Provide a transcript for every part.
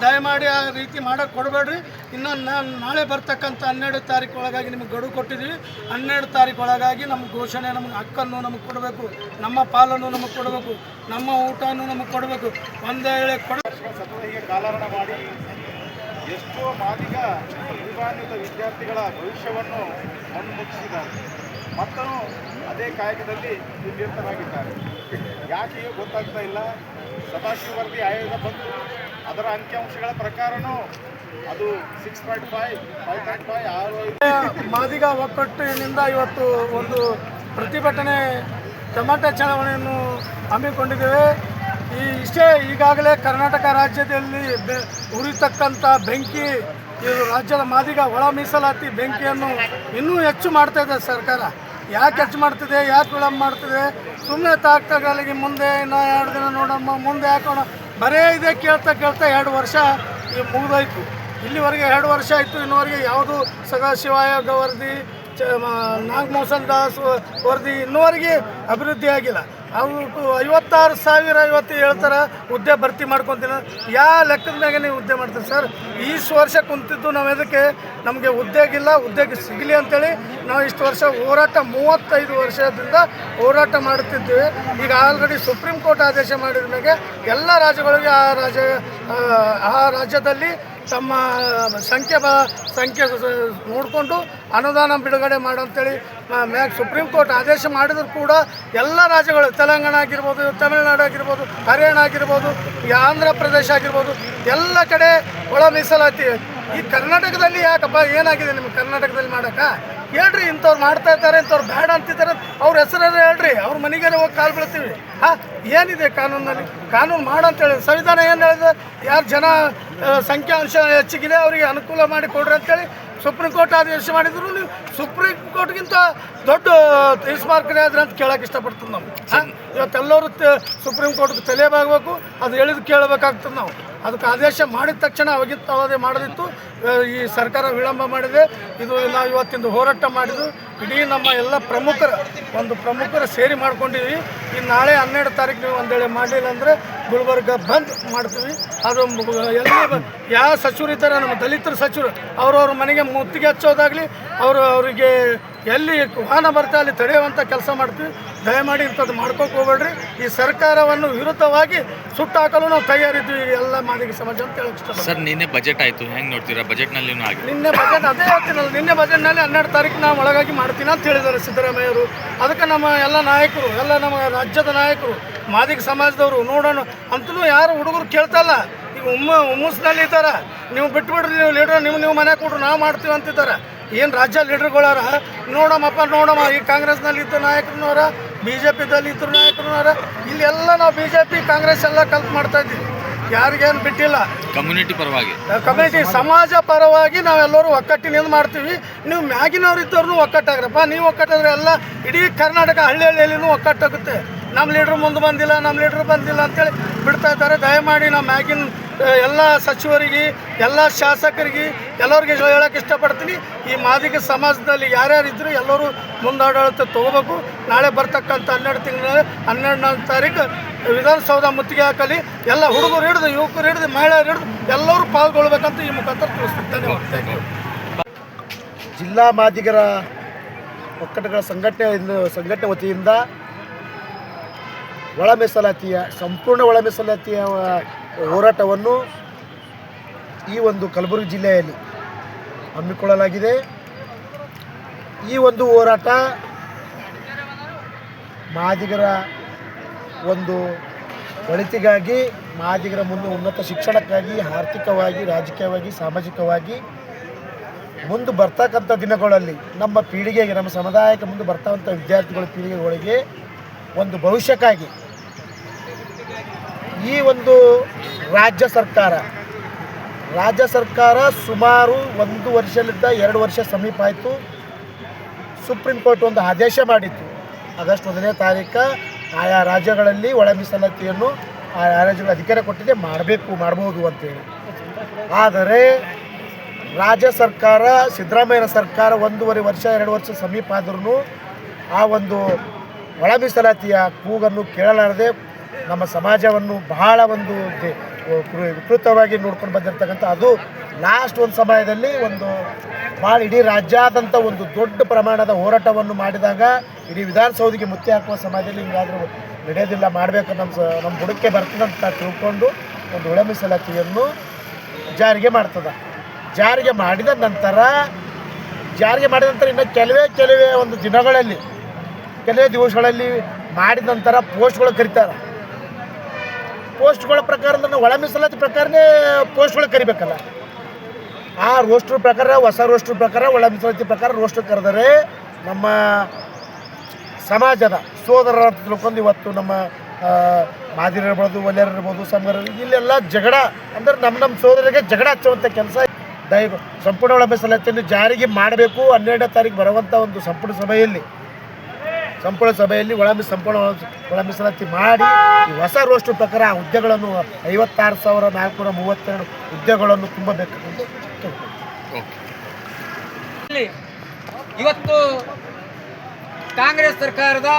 ದಯಮಾಡಿ ಆ ರೀತಿ ಮಾಡೋಕ್ಕೆ ಕೊಡಬೇಡ್ರಿ. ಇನ್ನು ನಾಳೆ ಬರ್ತಕ್ಕಂಥ 12 ತಾರೀಕು ಒಳಗಾಗಿ ನಿಮಗೆ ಗಡುವು ಕೊಟ್ಟಿದ್ದೀವಿ. 12 ತಾರೀಕು ಒಳಗಾಗಿ ನಮ್ಮ ಘೋಷಣೆ, ನಮಗೆ ಹಕ್ಕನ್ನು ನಮಗೆ ಕೊಡಬೇಕು, ನಮ್ಮ ಪಾಲನ್ನು ನಮಗೆ ಕೊಡಬೇಕು, ನಮ್ಮ ಊಟವನ್ನು ನಮಗೆ ಕೊಡಬೇಕು. ಒಂದು ವೇಳೆ ಸತತವಾಗಿ ಕಾಲಹರಣ ಮಾಡಿ ಎಷ್ಟೋ ಮಾದಿಗ ಪ್ರತಿಭಾನ್ವಿತ ವಿದ್ಯಾರ್ಥಿಗಳ ಭವಿಷ್ಯವನ್ನು ಮುನ್ಮುಚ್ಚಿಸಿದ್ದಾರೆ. ಮತ್ತೂ ಅದೇ ಕಾಯಕದಲ್ಲಿ ನಿರತರಾಗಿದ್ದಾರೆ. ಯಾಕೆಯೂ ಗೊತ್ತಾಗ್ತಾ ಇಲ್ಲ. ಸದಾಶಿವ ವರದಿ ಆಯೋಗ ಬಂತು, ಅದರ ಅಂಕಿಅಂಶಗಳ ಪ್ರಕಾರನೂ ಅದು 6.5, 5.5 ಮಾದಿಗ ಒಕ್ಕಟ್ಟಿನಿಂದ ಇವತ್ತು ಒಂದು ಪ್ರತಿಭಟನೆ ಟಮಾಟೆ ಚಳವಳಿಯನ್ನು ಹಮ್ಮಿಕೊಂಡಿದ್ದೇವೆ. ಈಗಾಗಲೇ ಕರ್ನಾಟಕ ರಾಜ್ಯದಲ್ಲಿ ಉರಿತಕ್ಕಂಥ ಬೆಂಕಿ, ಇದು ರಾಜ್ಯದ ಮಾದಿಗ ಒಳ ಮೀಸಲಾತಿ ಬೆಂಕಿಯನ್ನು ಇನ್ನೂ ಹೆಚ್ಚು ಮಾಡ್ತಾಯಿದೆ ಸರ್ಕಾರ. ಯಾಕೆ ಹೆಚ್ಚು ಮಾಡ್ತಿದೆ, ಯಾಕೆ ವಿಳಂಬ ಮಾಡ್ತಿದೆ? ಸುಮ್ಮನೆ ತಾಗ್ತಾಗಲಿಗೆ ಮುಂದೆ ಇನ್ನೂ 2 ದಿನ ನೋಡಮ್ಮ, ಮುಂದೆ ಹಾಕೋಣ, ಬರೇ ಇದೆ ಕೇಳ್ತಾ 2 ವರ್ಷ ಮುಗಿದೋಯ್ತು. ಇಲ್ಲಿವರೆಗೆ 2 ವರ್ಷ ಆಯಿತು, ಇನ್ನುವರೆಗೆ ಯಾವುದು ಸದಾಶಿವ ಆಯೋಗ ವರದಿ, ನಾಗಮೋಹನ್ ದಾಸ್ ವರದಿ ಇನ್ನೂವರೆಗೆ ಅಭಿವೃದ್ಧಿ ಆಗಿಲ್ಲ. ಅವರು 56,000 ಇವತ್ತು ಹೇಳ್ತಾರೆ ಹುದ್ದೆ ಭರ್ತಿ ಮಾಡ್ಕೊತೀನಿ. ಯಾವ ಲೆಕ್ಕದ ಮ್ಯಾಗೆ ನೀವು ಹುದ್ದೆ ಮಾಡ್ತೀರಿ ಸರ್? ವರ್ಷ ಕುಂತಿದ್ದು ನಾವು ಅದಕ್ಕೆ ನಮಗೆ ಹುದ್ದೆಗೆ ಸಿಗಲಿ ಅಂತೇಳಿ ನಾವು ಇಷ್ಟು ವರ್ಷ ಹೋರಾಟ, 35 ವರ್ಷದಿಂದ ಹೋರಾಟ ಮಾಡುತ್ತಿದ್ದೇವೆ. ಈಗ ಆಲ್ರೆಡಿ ಸುಪ್ರೀಂ ಕೋರ್ಟ್ ಆದೇಶ ಮಾಡಿದ ಮೇಲೆ ಎಲ್ಲ ರಾಜ್ಯಗಳಿಗೆ ಆ ರಾಜ್ಯದಲ್ಲಿ ತಮ್ಮ ಸಂಖ್ಯೆ ನೋಡಿಕೊಂಡು ಅನುದಾನ ಬಿಡುಗಡೆ ಮಾಡಂತೇಳಿ ಮ್ಯಾಗ ಸುಪ್ರೀಂ ಕೋರ್ಟ್ ಆದೇಶ ಮಾಡಿದ್ರು ಕೂಡ ಎಲ್ಲ ರಾಜ್ಯಗಳು, ತೆಲಂಗಾಣ ಆಗಿರ್ಬೋದು, ತಮಿಳುನಾಡು ಆಗಿರ್ಬೋದು, ಹರಿಯಾಣ ಆಗಿರ್ಬೋದು, ಆಂಧ್ರ ಪ್ರದೇಶ ಆಗಿರ್ಬೋದು, ಎಲ್ಲ ಕಡೆ ಒಳ ಮೀಸಲಾತಿ. ಈ ಕರ್ನಾಟಕದಲ್ಲಿ ಯಾಕಪ್ಪ ಏನಾಗಿದೆ ನಿಮ್ಗೆ? ಕರ್ನಾಟಕದಲ್ಲಿ ಮಾಡೋಕ್ಕೆ ಹೇಳ್ರಿ. ಇಂಥವ್ರು ಮಾಡ್ತಾ ಇದ್ದಾರೆ, ಇಂಥವ್ರು ಬೇಡ ಅಂತಿದ್ದಾರೆ, ಅವ್ರ ಹೆಸರೇ ಹೇಳ್ರಿ, ಅವ್ರ ಮನೆಗೆ ಹೋಗಿ ಕಾಲು ಬೀಳ್ತೀವಿ. ಏನಿದೆ ಕಾನೂನಲ್ಲಿ? ಕಾನೂನು ಮಾಡಂತೇಳಿ ಸಂವಿಧಾನ ಏನು ಹೇಳಿದೆ? ಯಾರು ಜನ ಸಂಖ್ಯಾಂಶ ಹೆಚ್ಚಿಗಿದೆ ಅವರಿಗೆ ಅನುಕೂಲ ಮಾಡಿ ಕೊಡ್ರಿ ಅಂತೇಳಿ ಸುಪ್ರೀಂ ಕೋರ್ಟ್ ಆದೇಶ ಮಾಡಿದ್ರು. ನೀವು ಸುಪ್ರೀಂ ಕೋರ್ಟ್ಗಿಂತ ದೊಡ್ಡ ತೀರ್ಮಾರ್ಕರೇ ಆದ್ರೆ ಅಂತ ಕೇಳೋಕೆ ಇಷ್ಟಪಡ್ತೀವಿ ನಾವು. ಇವತ್ತೆಲ್ಲರೂ ಸುಪ್ರೀಂ ಕೋರ್ಟ್ಗೆ ತಲೆಬಾಗಬೇಕು, ಅದು ಹೇಳಿದ್ದು ಕೇಳಬೇಕಾಗ್ತದೆ ನಾವು. ಅದಕ್ಕೆ ಆದೇಶ ಮಾಡಿದ ತಕ್ಷಣ ಅವಾಗೇ ಮಾಡೋದಿತ್ತು. ಈ ಸರ್ಕಾರ ವಿಳಂಬ ಮಾಡಿದೆ. ಇದು ನಾವು ಇವತ್ತಿಂದು ಹೋರಾಟ ಮಾಡಿದ್ದು ಇಡೀ ನಮ್ಮ ಎಲ್ಲ ಪ್ರಮುಖರು ಸೇರಿ ಮಾಡ್ಕೊಂಡಿವಿ. ಇನ್ನು ನಾಳೆ 12 ತಾರೀಕು ನೀವು ಒಂದು ವೇಳೆ ಮಾಡಲಿಲ್ಲ ಅಂದರೆ ಗುಲ್ಬರ್ಗ ಬಂದ್ ಮಾಡ್ತೀವಿ. ಅದು ಎಲ್ಲಿ ಯಾವ ಸಚಿವರು ಇದ್ದಾರೆ, ನಮ್ಮ ದಲಿತರ ಸಚಿವರು, ಅವ್ರವ್ರ ಮನೆಗೆ ಮುತ್ತಿಗೆ ಹಚ್ಚೋದಾಗಲಿ, ಅವರಿಗೆ ಎಲ್ಲಿ ವಾಹನ ಬರ್ತಾ ಅಲ್ಲಿ ತಡೆಯುವಂಥ ಕೆಲಸ ಮಾಡ್ತೀವಿ. ದಯಮಾಡಿ ಇಂಥದ್ದು ಮಾಡ್ಕೋಕೆ ಹೋಗ್ಬೇಡ್ರಿ. ಈ ಸರ್ಕಾರವನ್ನು ವಿರುದ್ಧವಾಗಿ ಸುಟ್ಟು ಹಾಕಲು ನಾವು ತಯಾರಿದ್ವಿ ಎಲ್ಲ ಮಾದಿಗ ಸಮಾಜ ಅಂತ ಹೇಳಕ್ಕೆ ಇಷ್ಟ. ಸರ್, ನಿನ್ನೆ ಬಜೆಟ್ ಆಯಿತು, ಹೆಂಗೆ ನೋಡ್ತೀರಾ? ಬಜೆಟ್ನಲ್ಲಿ ನಿನ್ನೆ ಬಜೆಟ್ ಅದೇ ಹೇಳ್ತೀನಲ್ಲ, ನಿನ್ನೆ ಬಜೆಟ್ನಲ್ಲಿ 12 ತಾರೀಕು ನಾವು ಒಳಗಾಗಿ ಮಾಡ್ತೀನಿ ಅಂತ ಹೇಳಿದ್ದಾರೆ ಸಿದ್ದರಾಮಯ್ಯವರು. ಅದಕ್ಕೆ ನಮ್ಮ ಎಲ್ಲ ನಾಯಕರು, ಎಲ್ಲ ನಮ್ಮ ರಾಜ್ಯದ ನಾಯಕರು, ಮಾದಿಗ ಸಮಾಜದವರು ನೋಡೋಣ ಅಂತಲೂ ಯಾರು ಹುಡುಗರು ಕೇಳ್ತಲ್ಲ. ಈಗ ಹುಮ್ಮಸ್ನಲ್ಲಿ ಇದ್ದಾರೆ, ನೀವು ಬಿಟ್ಬಿಡ್ರಿ, ನೀವು ಲೀಡ್ರ್ ನೀವು ಮನೆ ಕೊಡ್ರಿ, ನಾವು ಮಾಡ್ತೀವಿ ಅಂತಿದ್ದಾರೆ. ಏನು ರಾಜ್ಯ ಲೀಡ್ರ್ಗಳಾರ ನೋಡಮ್ಮ. ಈ ಕಾಂಗ್ರೆಸ್ನಲ್ಲಿ ಇದ್ದ ನಾಯಕರನ್ನವರ, BJPದಲ್ಲಿ ಇದ್ದ ನಾಯಕರನ್ನವರ, ಇಲ್ಲೆಲ್ಲ ನಾವು BJP ಕಾಂಗ್ರೆಸ್ ಎಲ್ಲ ಕಲ್ತು ಮಾಡ್ತಾ ಇದ್ದೀವಿ. ಯಾರಿಗೇನು ಬಿಟ್ಟಿಲ್ಲ. ಕಮ್ಯುನಿಟಿ ಸಮಾಜ ಪರವಾಗಿ ನಾವೆಲ್ಲರೂ ಒಕ್ಕಟ್ಟಿನಿಂದ ಮಾಡ್ತೀವಿ. ನೀವು ಮ್ಯಾಗಿನವ್ರು ಇದ್ದವ್ರನ್ನೂ ಒಕ್ಕಟ್ಟಾಗ್ರಪ್ಪ. ನೀವು ಒಕ್ಕಟ್ಟಾದ್ರೆ ಎಲ್ಲ ಇಡೀ ಕರ್ನಾಟಕ ಹಳ್ಳಿಯಲ್ಲಿನೂ ಒಕ್ಕಟ್ಟಾಗುತ್ತೆ. ನಮ್ಮ ಲೀಡ್ರ್ ಮುಂದೆ ಬಂದಿಲ್ಲ, ನಮ್ಮ ಲೀಡ್ರ್ ಬಂದಿಲ್ಲ ಅಂತೇಳಿ ಬಿಡ್ತಾ ಇದ್ದಾರೆ. ದಯಮಾಡಿ ನಾವು ಮ್ಯಾಗಿನ ಎಲ್ಲ ಸಚಿವರಿಗೆ, ಎಲ್ಲ ಶಾಸಕರಿಗೆ, ಎಲ್ಲರಿಗೆ ಹೇಳೋಕ್ಕೆ ಇಷ್ಟಪಡ್ತೀನಿ. ಈ ಮಾದಿಗ ಸಮಾಜದಲ್ಲಿ ಯಾರ್ಯಾರಿದ್ದರೂ ಎಲ್ಲರೂ ಮುಂದಾಡಳಿತ ತೊಗೋಬೇಕು. ನಾಳೆ ಬರ್ತಕ್ಕಂಥ 12ನೇ ತಾರೀಕು ವಿಧಾನಸೌಧ ಮುತ್ತಿಗೆ ಹಾಕಲಿ. ಎಲ್ಲ ಹುಡುಗರು ಹಿಡಿದು, ಯುವಕರು ಹಿಡಿದು, ಮಹಿಳೆಯರು ಹಿಡಿದು ಎಲ್ಲರೂ ಪಾಲ್ಗೊಳ್ಬೇಕಂತ ಈ ಮುಖಾಂತರ ತಿಳಿಸ್ತೀನಿ. ಜಿಲ್ಲಾ ಮಾದಿಗರ ಒಕ್ಕೂಟಗಳ ಸಂಘಟನೆ ವತಿಯಿಂದ ಸಂಪೂರ್ಣ ಒಳ ಮೀಸಲಾತಿಯ ಹೋರಾಟವನ್ನು ಈ ಒಂದು ಕಲಬುರಗಿ ಜಿಲ್ಲೆಯಲ್ಲಿ ಹಮ್ಮಿಕೊಳ್ಳಲಾಗಿದೆ. ಈ ಒಂದು ಹೋರಾಟ ಮಾದಿಗರ ಒಂದು ಒಳಿತಿಗಾಗಿ, ಮಾದಿಗರ ಮುಂದೆ ಉನ್ನತ ಶಿಕ್ಷಣಕ್ಕಾಗಿ, ಆರ್ಥಿಕವಾಗಿ, ರಾಜಕೀಯವಾಗಿ, ಸಾಮಾಜಿಕವಾಗಿ ಮುಂದೆ ಬರ್ತಕ್ಕಂಥ ದಿನಗಳಲ್ಲಿ ನಮ್ಮ ಪೀಳಿಗೆಗೆ, ನಮ್ಮ ಸಮುದಾಯಕ್ಕೆ ಮುಂದೆ ಬರ್ತಕ್ಕಂಥ ವಿದ್ಯಾರ್ಥಿಗಳ ಪೀಳಿಗೆಗಳಿಗೆ ಒಂದು ಭವಿಷ್ಯಕ್ಕಾಗಿ ಈ ಒಂದು ರಾಜ್ಯ ಸರ್ಕಾರ ಸುಮಾರು 1 ವರ್ಷದಿಂದ 2 ವರ್ಷ ಸಮೀಪ ಆಯಿತು. ಸುಪ್ರೀಂ ಕೋರ್ಟ್ ಒಂದು ಆದೇಶ ಮಾಡಿತ್ತು. ಆಗಸ್ಟ್ 1ನೇ ತಾರೀಕು ಆಯಾ ರಾಜ್ಯಗಳಲ್ಲಿ ಒಳ ಮೀಸಲಾತಿಯನ್ನು ಆಯಾ ರಾಜ್ಯಗಳ ಅಧಿಕಾರ ಕೊಟ್ಟಿದೆ, ಮಾಡಬಹುದು ಅಂತೇಳಿ. ಆದರೆ ರಾಜ್ಯ ಸರ್ಕಾರ, ಸಿದ್ದರಾಮಯ್ಯನ ಸರ್ಕಾರ 1.5 ವರ್ಷ 2 ವರ್ಷ ಸಮೀಪ ಆದ್ರೂ ಆ ಒಂದು ಒಳ ಮೀಸಲಾತಿಯ ಕೂಗನ್ನು ಕೇಳಲಾರದೆ ನಮ್ಮ ಸಮಾಜವನ್ನು ಬಹಳ ಒಂದು ವಿಕೃತವಾಗಿ ನೋಡ್ಕೊಂಡು ಬಂದಿರತಕ್ಕಂಥ ಅದು ಲಾಸ್ಟ್ ಒಂದು ಸಮಯದಲ್ಲಿ ಒಂದು ಭಾಳ ಇಡೀ ರಾಜ್ಯಾದ್ಯಂತ ಒಂದು ದೊಡ್ಡ ಪ್ರಮಾಣದ ಹೋರಾಟವನ್ನು ಮಾಡಿದಾಗ ಇಡೀ ವಿಧಾನಸೌಧಕ್ಕೆ ಮುತ್ತಿ ಹಾಕುವ ಸಮಯದಲ್ಲಿ ಹಿಂಗಾದರೂ ನಡೆಯೋದಿಲ್ಲ, ಮಾಡಬೇಕು, ನಮ್ಮ ಬುಡಕ್ಕೆ ಬರ್ತದಂತ ತಿಳ್ಕೊಂಡು ಒಂದು ಒಳ ಮೀಸಲಾತಿಯನ್ನು ಜಾರಿಗೆ ಮಾಡ್ತದೆ. ಜಾರಿಗೆ ಮಾಡಿದ ನಂತರ ಇನ್ನು ಕೆಲವೇ ಒಂದು ದಿನಗಳಲ್ಲಿ, ಕೆಲವೇ ದಿವಸಗಳಲ್ಲಿ ಮಾಡಿದ ನಂತರ ಪೋಸ್ಟ್ಗಳು ಕರೀತಾರೆ. ಪೋಸ್ಟ್ಗಳ ಪ್ರಕಾರ ಒಳ ಮೀಸಲಾತಿ ಪ್ರಕಾರನೇ ಪೋಸ್ಟ್ಗಳು ಕರಿಬೇಕಲ್ಲ. ಆ ರೋಸ್ಟ್ರ್ ಪ್ರಕಾರ, ಹೊಸ ರೋಸ್ಟ್ರ್ ಪ್ರಕಾರ, ಒಳ ಮೀಸಲಾತಿ ಪ್ರಕಾರ ರೋಸ್ಟ್ರ್ ಕರೆದರೆ ನಮ್ಮ ಸಮಾಜದ ಸೋದರರ ಅಂತ ತಿಳ್ಕೊಂಡು ಇವತ್ತು ನಮ್ಮ ಮಾದಿರಿರ್ಬೋದು, ಒಲೆಯರಿರ್ಬೋದು, ಸಂಘರು ಇಲ್ಲೆಲ್ಲ ಜಗಳ ಅಂದರೆ ನಮ್ಮ ಸೋದರರಿಗೆ ಜಗಳ ಹಚ್ಚುವಂಥ ಕೆಲಸ ಸಂಪೂರ್ಣ ಒಳ ಮೀಸಲಾತಿಯನ್ನು ಜಾರಿಗೆ ಮಾಡಬೇಕು. 12ನೇ ತಾರೀಕು ಬರುವಂಥ ಒಂದು ಸಂಪೂರ್ಣ ಸಭೆಯಲ್ಲಿ ಸಂಪೂರ್ಣ ಒಳ ಮೀಸಲಾತಿ ಮಾಡಿ ಈ ಹೊಸ ರೋಸ್ಟ್ರ್ ಪ್ರಕಾರ ಆ ಹುದ್ದೆಗಳನ್ನು 56,432 ಹುದ್ದೆಗಳನ್ನು ತುಂಬಬೇಕು ಅಂತ ಇವತ್ತು ಕಾಂಗ್ರೆಸ್ ಸರ್ಕಾರದ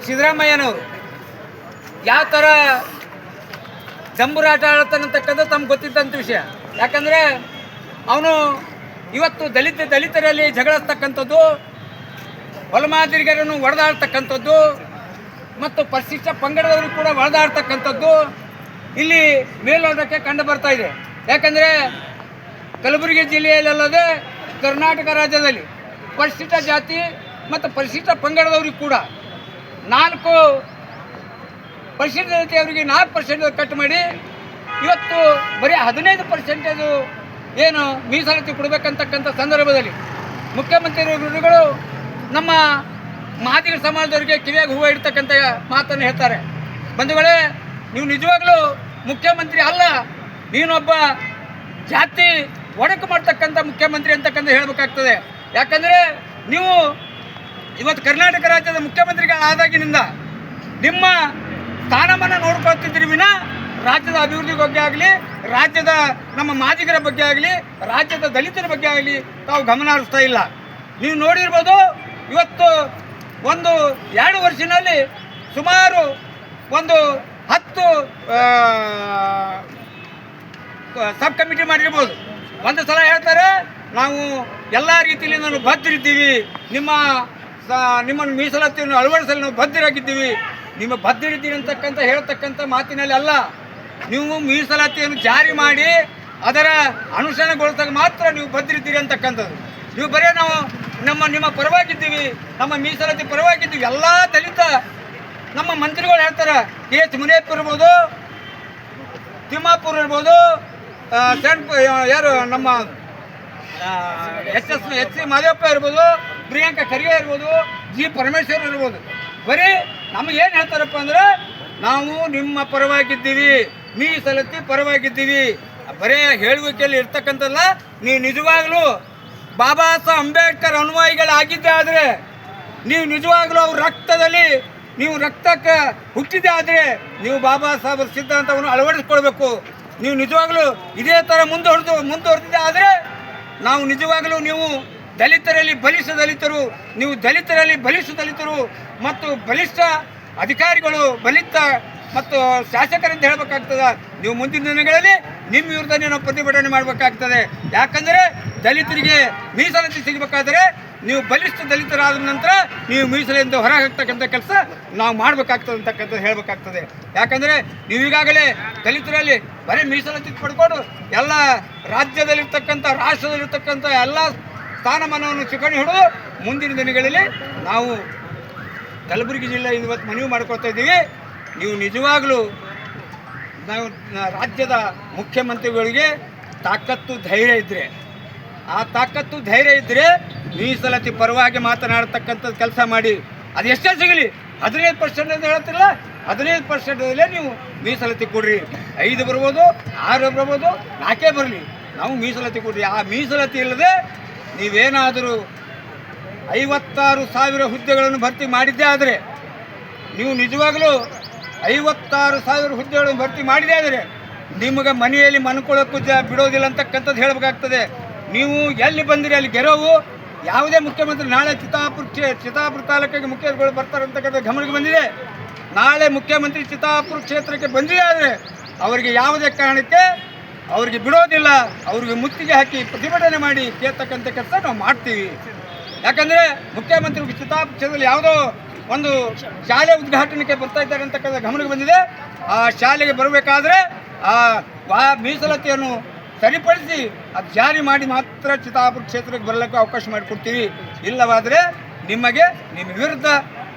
ಸಿದ್ದರಾಮಯ್ಯನವರು ಯಾವ ಥರ ಜಂಬುರಾಟ ಆಡ್ತಾನಂತಕ್ಕಂಥ ತಮ್ಗೆ ಗೊತ್ತಿದ್ದಂಥ ವಿಷಯ. ಯಾಕಂದರೆ ಅವನು ಇವತ್ತು ದಲಿತರಲ್ಲಿ ಜಗಳಸ್ತಕ್ಕಂಥದ್ದು, ಹೊಲಮಾದಿರಿಗರನ್ನು ಹೊಡೆದಾಡ್ತಕ್ಕಂಥದ್ದು ಮತ್ತು ಪರಿಶಿಷ್ಟ ಪಂಗಡದವರು ಕೂಡ ಹೊಡೆದಾಡ್ತಕ್ಕಂಥದ್ದು ಇಲ್ಲಿ ಮೇಲ್ನೋಟಕ್ಕೆ ಕಂಡು ಬರ್ತಾ ಇದೆ. ಯಾಕಂದರೆ ಕಲಬುರಗಿ ಜಿಲ್ಲೆಯಲ್ಲದೆ ಕರ್ನಾಟಕ ರಾಜ್ಯದಲ್ಲಿ ಪರಿಶಿಷ್ಟ ಜಾತಿ ಮತ್ತು ಪರಿಶಿಷ್ಟ ಪಂಗಡದವ್ರಿಗೆ ಕೂಡ 4 ಪರಿಶಿಷ್ಟ ಜಾತಿಯವರಿಗೆ 4% ಕಟ್ ಮಾಡಿ ಇವತ್ತು ಬರೀ 15% ಏನು ಮೀಸಲಾತಿ ಕೊಡಬೇಕಂತಕ್ಕಂಥ ಸಂದರ್ಭದಲ್ಲಿ ಮುಖ್ಯಮಂತ್ರಿಗಳು ನಮ್ಮ ಮಾದಿಗ ಸಮಾಜದವರಿಗೆ ಕಿವಿಯಾಗಿ ಹೂವು ಇಡ್ತಕ್ಕಂಥ ಮಾತನ್ನು ಹೇಳ್ತಾರೆ. ಬಂಧುಗಳೇ, ನೀವು ನಿಜವಾಗ್ಲೂ ಮುಖ್ಯಮಂತ್ರಿ ಅಲ್ಲ, ನೀನೊಬ್ಬ ಜಾತಿ ಒಡಕು ಮಾಡ್ತಕ್ಕಂಥ ಮುಖ್ಯಮಂತ್ರಿ ಅಂತಕ್ಕಂಥ ಹೇಳಬೇಕಾಗ್ತದೆ. ಯಾಕಂದರೆ ನೀವು ಇವತ್ತು ಕರ್ನಾಟಕ ರಾಜ್ಯದ ಮುಖ್ಯಮಂತ್ರಿಗಳಾದಾಗಿನಿಂದ ನಿಮ್ಮ ಸ್ಥಾನಮಾನ ನೋಡ್ಕೊಳ್ತಿದ್ರಿ ವಿನ ರಾಜ್ಯದ ಅಭಿವೃದ್ಧಿ ಬಗ್ಗೆ ಆಗಲಿ, ರಾಜ್ಯದ ನಮ್ಮ ಮಾದಿಗರ ಬಗ್ಗೆ ಆಗಲಿ, ರಾಜ್ಯದ ದಲಿತರ ಬಗ್ಗೆ ಆಗಲಿ ತಾವು ಗಮನ ಹರಿಸ್ತಾ ಇಲ್ಲ. ನೀವು ನೋಡಿರ್ಬೋದು, ಇವತ್ತು 1-2 ವರ್ಷದಲ್ಲಿ ಸುಮಾರು 10 ಸಬ್ ಕಮಿಟಿ ಮಾಡಿರ್ಬೋದು. ಒಂದು ಸಲ ಹೇಳ್ತಾರೆ, ನಾವು ಎಲ್ಲ ರೀತಿಯಲ್ಲಿ ನಾವು ಬದ್ಧರಿದ್ದೀವಿ, ನಿಮ್ಮನ್ನು ಮೀಸಲಾತಿಯನ್ನು ಅಳವಡಿಸಲು ನಾವು ಬದ್ಧರಾಗಿದ್ದೀವಿ. ನಿಮ್ಮ ಬದ್ಧರಿದ್ದೀರಿ ಅಂತಕ್ಕಂಥ ಹೇಳ್ತಕ್ಕಂಥ ಮಾತಿನಲ್ಲಿ ಅಲ್ಲ, ನೀವು ಮೀಸಲಾತಿಯನ್ನು ಜಾರಿ ಮಾಡಿ ಅದರ ಅನುಷ್ಠಾನಗೊಳಿಸಿದಾಗ ಮಾತ್ರ ನೀವು ಬದ್ಧರಿದ್ದೀರಿ ಅಂತಕ್ಕಂಥದ್ದು. ನೀವು ಬರೀ ನಾವು ನಿಮ್ಮ ಪರವಾಗಿದ್ದೀವಿ, ನಮ್ಮ ಮೀಸಲಾತಿ ಪರವಾಗಿದ್ದೀವಿ, ಎಲ್ಲ ದಲಿತ ನಮ್ಮ ಮಂತ್ರಿಗಳು ಹೇಳ್ತಾರೆ. KH ಮುನಿಯಪ್ಪ ಇರ್ಬೋದು, ತಿಮ್ಮಾಪುರ್ ಇರ್ಬೋದು, ಯಾರು ನಮ್ಮ HC ಮಾದೇವಪ್ಪ ಇರ್ಬೋದು, ಪ್ರಿಯಾಂಕಾ ಖರ್ಗೆ ಇರ್ಬೋದು, G ಪರಮೇಶ್ವರ್ ಇರ್ಬೋದು. ಬರೀ ನಮಗೇನು ಹೇಳ್ತಾರಪ್ಪ ಅಂದ್ರೆ, ನಾವು ನಿಮ್ಮ ಪರವಾಗಿದ್ದೀವಿ, ಮೀಸಲಾತಿ ಪರವಾಗಿದ್ದೀವಿ. ಬರೀ ಹೇಳುವಿಕೆಯಲ್ಲಿ ಇರ್ತಕ್ಕಂಥಲ್ಲ, ನೀವು ನಿಜವಾಗ್ಲೂ ಬಾಬಾ ಸಾಹೇಬ್ ಅಂಬೇಡ್ಕರ್ ಅನುಯಾಯಿಗಳಾಗಿದ್ದೆ ಆದರೆ, ನೀವು ನಿಜವಾಗ್ಲೂ ಅವ್ರ ರಕ್ತದಲ್ಲಿ ನೀವು ರಕ್ತಕ್ಕೆ ಹುಟ್ಟಿದ್ದೆ ಆದರೆ ನೀವು ಬಾಬಾ ಸಾಹೇಬ್ ಸಿದ್ಧಾಂತವನ್ನು ಅಳವಡಿಸ್ಕೊಳ್ಬೇಕು. ನೀವು ನಿಜವಾಗ್ಲೂ ಇದೇ ಥರ ಮುಂದುವರೆದಿದ್ದೆ ಆದರೆ ನಾವು ನಿಜವಾಗಲೂ ನೀವು ದಲಿತರಲ್ಲಿ ಬಲಿಷ್ಠ ದಲಿತರು, ನೀವು ದಲಿತರಲ್ಲಿ ಬಲಿಷ್ಠ ದಲಿತರು ಮತ್ತು ಬಲಿಷ್ಠ ಅಧಿಕಾರಿಗಳು, ಬಲಿಷ್ಠ ಮತ್ತು ಶಾಸಕರಿಂದ ಹೇಳಬೇಕಾಗ್ತದೆ. ನೀವು ಮುಂದಿನ ದಿನಗಳಲ್ಲಿ ನಿಮ್ಮ ವಿರುದ್ಧನೇ ನಾವು ಪ್ರತಿಭಟನೆ ಮಾಡಬೇಕಾಗ್ತದೆ. ಯಾಕಂದರೆ ದಲಿತರಿಗೆ ಮೀಸಲಾತಿ ಸಿಗಬೇಕಾದ್ರೆ ನೀವು ಬಲಿಷ್ಠ ದಲಿತರಾದ ನಂತರ ನೀವು ಮೀಸಲಿಂದ ಹೊರ ಹಾಕ್ತಕ್ಕಂಥ ಕೆಲಸ ನಾವು ಮಾಡಬೇಕಾಗ್ತದೆ ಅಂತಕ್ಕಂಥ ಹೇಳಬೇಕಾಗ್ತದೆ. ಯಾಕಂದರೆ ನೀವು ಈಗಾಗಲೇ ದಲಿತರಲ್ಲಿ ಬರೀ ಮೀಸಲಾತಿ ಪಡ್ಕೊಂಡು ಎಲ್ಲ ರಾಜ್ಯದಲ್ಲಿರ್ತಕ್ಕಂಥ ರಾಷ್ಟ್ರದಲ್ಲಿರ್ತಕ್ಕಂಥ ಎಲ್ಲ ಸ್ಥಾನಮಾನವನ್ನು ಚಿಕಣಿ ಹಿಡಿದು ಮುಂದಿನ ದಿನಗಳಲ್ಲಿ ನಾವು ಕಲಬುರಗಿ ಜಿಲ್ಲೆ ಇವತ್ತು ಮನವಿ ಮಾಡ್ಕೊಳ್ತಾ ಇದ್ದೀವಿ. ನೀವು ನಿಜವಾಗಲೂ ನಾವು ರಾಜ್ಯದ ಮುಖ್ಯಮಂತ್ರಿಗಳಿಗೆ ತಾಕತ್ತು ಧೈರ್ಯ ಇದ್ದರೆ, ಆ ತಾಕತ್ತು ಧೈರ್ಯ ಇದ್ದರೆ ಮೀಸಲಾತಿ ಪರವಾಗಿ ಮಾತನಾಡ್ತಕ್ಕಂಥದ್ದು ಕೆಲಸ ಮಾಡಿ. ಅದು ಎಷ್ಟೇ ಸಿಗಲಿ, 15% ಅಂತ ಹೇಳ್ತಿಲ್ಲ, 15%ದಲ್ಲೇ ನೀವು ಮೀಸಲಾತಿ ಕೊಡ್ರಿ. 5 ಬರ್ಬೋದು, 6 ಬರ್ಬೋದು, 4 ಬರಲಿ, ನಾವು ಮೀಸಲಾತಿ ಕೊಡ್ರಿ. ಆ ಮೀಸಲಾತಿ ಇಲ್ಲದೆ ನೀವೇನಾದರೂ 56,000 ಹುದ್ದೆಗಳನ್ನು ಭರ್ತಿ ಮಾಡಿದ್ದೇ ಆದರೆ, ನೀವು ನಿಜವಾಗಲೂ 56,000 ಹುದ್ದೆಗಳನ್ನು ಭರ್ತಿ ಮಾಡಿದೆ ಆದರೆ ನಿಮಗೆ ಮನೆಯಲ್ಲಿ ಮನ್ಕೊಳ್ಳೋಕ್ಕೂ ಬಿಡೋದಿಲ್ಲ ಅಂತಕ್ಕಂಥದ್ದು ಹೇಳಬೇಕಾಗ್ತದೆ. ನೀವು ಎಲ್ಲಿ ಬಂದಿರಿ ಅಲ್ಲಿ ಗೆರೋವು. ಯಾವುದೇ ಮುಖ್ಯಮಂತ್ರಿ ನಾಳೆ ಚಿತ್ತಾಪುರ ತಾಲೂಕಿಗೆ ಮುಖ್ಯಮಂತ್ರಿಗಳು ಬರ್ತಾರೆ ಅಂತಕ್ಕಂಥ ಗಮನಕ್ಕೆ ಬಂದಿದೆ. ನಾಳೆ ಮುಖ್ಯಮಂತ್ರಿ ಚಿತ್ತಾಪುರ ಕ್ಷೇತ್ರಕ್ಕೆ ಬಂದಿದೆ ಆದರೆ ಅವರಿಗೆ ಯಾವುದೇ ಕಾರಣಕ್ಕೆ ಅವ್ರಿಗೆ ಬಿಡೋದಿಲ್ಲ. ಅವ್ರಿಗೆ ಮುತ್ತಿಗೆ ಹಾಕಿ ಪ್ರತಿಭಟನೆ ಮಾಡಿ ಕೇಳ್ತಕ್ಕಂಥ ಕೆಲಸ ನಾವು ಮಾಡ್ತೀವಿ. ಯಾಕಂದರೆ ಮುಖ್ಯಮಂತ್ರಿ ಚಿತ್ತಾಪುರದಲ್ಲಿ ಯಾವುದೋ ಒಂದು ಶಾಲೆ ಉದ್ಘಾಟನೆಗೆ ಬರ್ತಾ ಇದ್ದಾರೆ ಅಂತಕ್ಕಂಥ ಗಮನಕ್ಕೆ ಬಂದಿದೆ. ಆ ಶಾಲೆಗೆ ಬರಬೇಕಾದ್ರೆ ಆ ಮೀಸಲಾತಿಯನ್ನು ಸರಿಪಡಿಸಿ ಅದು ಜಾರಿ ಮಾಡಿ ಮಾತ್ರ ಚಿತ್ತಾಪುರ ಕ್ಷೇತ್ರಕ್ಕೆ ಬರಲಿಕ್ಕೆ ಅವಕಾಶ ಮಾಡಿಕೊಡ್ತೀವಿ. ಇಲ್ಲವಾದರೆ ನಿಮ್ಮ ವಿರುದ್ಧ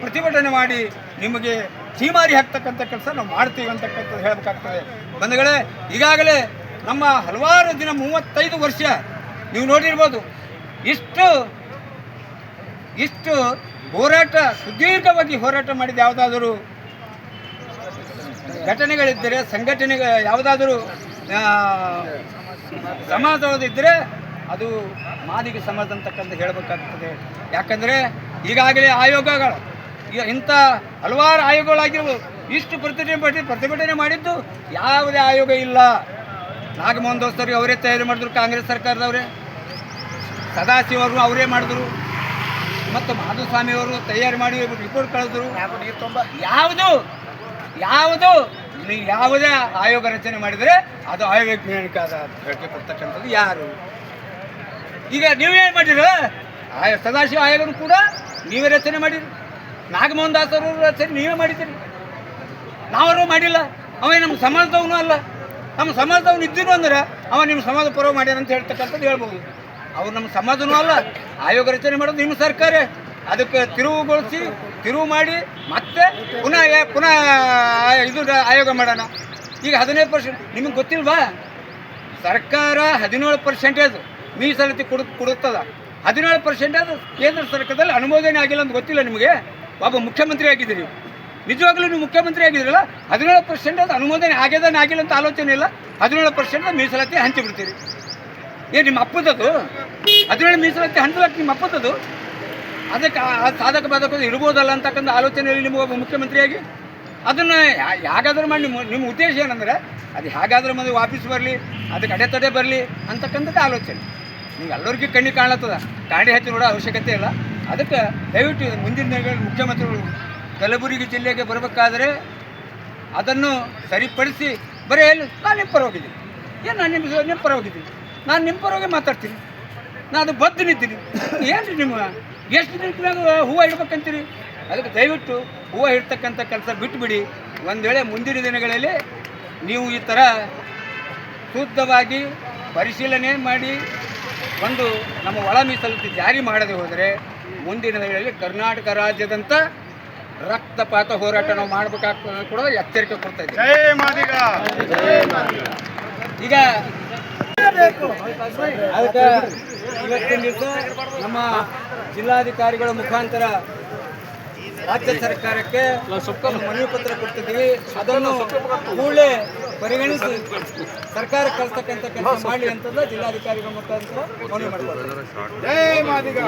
ಪ್ರತಿಭಟನೆ ಮಾಡಿ ನಿಮಗೆ ಚೀಮಾರಿ ಹಾಕ್ತಕ್ಕಂಥ ಕೆಲಸ ನಾವು ಮಾಡ್ತೀವಿ ಅಂತಕ್ಕಂಥದ್ದು ಹೇಳಬೇಕಾಗ್ತದೆ. ಬಂಧುಗಳೇ, ಈಗಾಗಲೇ ನಮ್ಮ ಹಲವಾರು ದಿನ 35 ವರ್ಷ ನೀವು ನೋಡಿರ್ಬೋದು, ಇಷ್ಟು ಹೋರಾಟ, ಸುದೀರ್ಘವಾಗಿ ಹೋರಾಟ ಮಾಡಿದ ಯಾವುದಾದರೂ ಘಟನೆಗಳಿದ್ದರೆ, ಸಂಘಟನೆಗಳು ಯಾವುದಾದರೂ ಸಮಾಜವಾದಿದ್ದರೆ ಅದು ಮಾದಿಗ ಸಮಾಜ ಅಂತಕ್ಕಂಥ ಹೇಳಬೇಕಾಗ್ತದೆ. ಯಾಕಂದರೆ ಈಗಾಗಲೇ ಆಯೋಗಗಳು ಇಂಥ ಹಲವಾರು ಆಯೋಗಗಳಾಗಿರ್ಬೋದು, ಇಷ್ಟು ಪ್ರತಿಭಟನೆ ಮಾಡಿದ್ದು ಯಾವುದೇ ಆಯೋಗ ಇಲ್ಲ. ನಾಗಮೋಹನ್ ದೋಸ್ತರಿಗೆ ಅವರೇ ತಯಾರಿ ಮಾಡಿದ್ರು, ಕಾಂಗ್ರೆಸ್ ಸರ್ಕಾರದವರೇ. ಸದಾಶಿವ ಅವರು ಅವರೇ ಮಾಡಿದ್ರು, ಮತ್ತು ಮಾಧುಸ್ವಾಮಿಯವರು ತಯಾರಿ ಮಾಡಿ ರಿಪೋರ್ಟ್ ಕಳೆದ್ರು. ಯಾವುದೇ ಆಯೋಗ ರಚನೆ ಮಾಡಿದರೆ ಅದು ಅವೈಜ್ಞಾನಿಕ ಹೇಳಿಕೆ ಕೊಡ್ತಕ್ಕಂಥದ್ದು ಯಾರು? ಈಗ ನೀವೇನು ಮಾಡಿರ? ಸದಾಶಿವ ಆಯೋಗನೂ ಕೂಡ ನೀವೇ ರಚನೆ ಮಾಡಿರಿ. ನಾಗಮೋಹನ್ ದಾಸ್ ಅವರು ರಚನೆ ನೀವೇ ಮಾಡಿದ್ದೀರಿ, ನಾವರು ಮಾಡಿಲ್ಲ. ಅವೇ ನಮ್ಮ ಸಮಾಜದವನು ಅಲ್ಲ. ನಮ್ಮ ಸಮಾಜದವನು ಇದ್ದೀನು ಅಂದ್ರೆ ಅವ ನಿಮ್ಮ ಸಮಾಜ ಪರವಾಗಿ ಮಾಡ್ಯಾನ ಅಂತ ಹೇಳ್ತಕ್ಕಂಥದ್ದು ಹೇಳ್ಬೋದು. ಅವ್ರು ನಮ್ಮ ಸಮಾಜನೂ ಅಲ್ಲ. ಆಯೋಗ ರಚನೆ ಮಾಡೋದು ನಿಮ್ಮ ಸರ್ಕಾರ. ಅದಕ್ಕೆ ತಿರುವು ಮಾಡಿ ಮತ್ತೆ ಪುನಃ ಇದು ಆಯೋಗ ಮಾಡೋಣ. ಈಗ 15% ನಿಮಗೆ ಗೊತ್ತಿಲ್ವಾ? ಸರ್ಕಾರ 17% ಮೀಸಲಾತಿ ಕೊಡುತ್ತದ. 17% ಕೇಂದ್ರ ಸರ್ಕಾರದಲ್ಲಿ ಅನುಮೋದನೆ ಆಗಿಲ್ಲ ಅಂತ ಗೊತ್ತಿಲ್ಲ ನಿಮಗೆ? ಒಬ್ಬ ಮುಖ್ಯಮಂತ್ರಿ ಆಗಿದ್ದೀರಿ, ನಿಜವಾಗ್ಲೂ ನೀವು ಮುಖ್ಯಮಂತ್ರಿ ಆಗಿದ್ದೀರಲ್ಲ. 17% ಅದು ಅನುಮೋದನೆ ಆಗಿಲ್ಲ ಅಂತ ಆಲೋಚನೆ ಇಲ್ಲ. 17% ಮೀಸಲಾತಿ ಹಂಚಿಬಿಡ್ತೀರಿ. ನಿಮ್ಮ ಅಪ್ಪದದು 17 ಮೀಸಲಾತಿ ಹಂಚಲಕ್ಕೆ ನಿಮ್ಮ ಅಪ್ಪದದು. ಅದಕ್ಕೆ ಸಾಧಕ ಬಾಧಕ ಇರ್ಬೋದಲ್ಲ ಅಂತಕ್ಕಂಥ ಆಲೋಚನೆಯಲ್ಲಿ ನಿಮಗೆ ಒಬ್ಬ ಮುಖ್ಯಮಂತ್ರಿಯಾಗಿ ಅದನ್ನು ಹೇಗಾದರೂ ಮಾಡಿ ನಿಮ್ಮ ಉದ್ದೇಶ ಏನಂದರೆ ಅದು ಹೇಗಾದರೂ ಮಂದಿ ವಾಪಸ್ ಬರಲಿ, ಅದಕ್ಕೆ ಅಡೆತಡೆ ಬರಲಿ ಅಂತಕ್ಕಂಥದ್ದು ಆಲೋಚನೆ. ನೀವು ಎಲ್ಲರಿಗೂ ಕಣ್ಣಿಗೆ ಕಾಣತ್ತದ, ಕಾಡಿ ಹಚ್ಚಿ ನೋಡೋ ಅವಶ್ಯಕತೆ ಇಲ್ಲ. ಅದಕ್ಕೆ ದಯವಿಟ್ಟು ಮುಂದಿನ ದಿನಗಳಲ್ಲಿ ಮುಖ್ಯಮಂತ್ರಿಗಳು ಕಲಬುರಗಿ ಜಿಲ್ಲೆಗೆ ಬರಬೇಕಾದ್ರೆ ಅದನ್ನು ಸರಿಪಡಿಸಿ ಬರೀ ಹೇಳಿ ನಾನು ನಿಮ್ಮ ಪರ ಹೋಗಿದ್ದೀನಿ. ನಾನು ನಿಮ್ಮ ಪರ ಹೋಗಿದ್ದೀನಿ, ನಾನು ನಿಮ್ಮ ಪರವಾಗಿ ಮಾತಾಡ್ತೀನಿ, ನಾನು ಬದ್ದು ನಿಂತೀನಿ. ಏನು ನಿಮ್ಮ ಎಷ್ಟು ದಿನಕ್ಕೆ ಹೂವು ಇಡ್ಬೇಕಂತೀರಿ? ಅದಕ್ಕೆ ದಯವಿಟ್ಟು ಹೂವು ಇಡ್ತಕ್ಕಂಥ ಕೆಲಸ ಬಿಟ್ಟುಬಿಡಿ. ಒಂದು ವೇಳೆ ಮುಂದಿನ ದಿನಗಳಲ್ಲಿ ನೀವು ಈ ಥರ ಶುದ್ಧವಾಗಿ ಪರಿಶೀಲನೆ ಮಾಡಿ ಒಂದು ನಮ್ಮ ಒಳ ಮೀಸಲಾತಿ ಜಾರಿ ಮಾಡದೆ ಹೋದರೆ ಮುಂದಿನ ದಿನಗಳಲ್ಲಿ ಕರ್ನಾಟಕ ರಾಜ್ಯದಂಥ ರಕ್ತಪಾತ ಹೋರಾಟ ನಾವು ಮಾಡಬೇಕಾಗ್ತದೆ ಕೂಡ ಎಚ್ಚರಿಕೆ ಕೊಡ್ತಾ ಇದ್ದೀವಿ. ಈಗ ಅದಕ್ಕೆ ಇವತ್ತಿನ ದಿವಸ ನಮ್ಮ ಜಿಲ್ಲಾಧಿಕಾರಿಗಳ ಮುಖಾಂತರ ರಾಜ್ಯ ಸರ್ಕಾರಕ್ಕೆ ಮನವಿ ಪತ್ರ ಕೊಡ್ತಿದ್ದೀವಿ. ಅದನ್ನು ಕೂಡಲೇ ಪರಿಗಣಿಸಿ ಸರ್ಕಾರ ಕಳಿಸ್ತಕ್ಕಂಥ ಕೆಲಸ ಮಾಡಲಿ ಅಂತಂದ್ರೆ ಜಿಲ್ಲಾಧಿಕಾರಿಗಳ ಮುಖಾಂತರ ಮನವಿ ಮಾಡ್ತಾರೆ. ಜೈ ಮಾದಿಗ.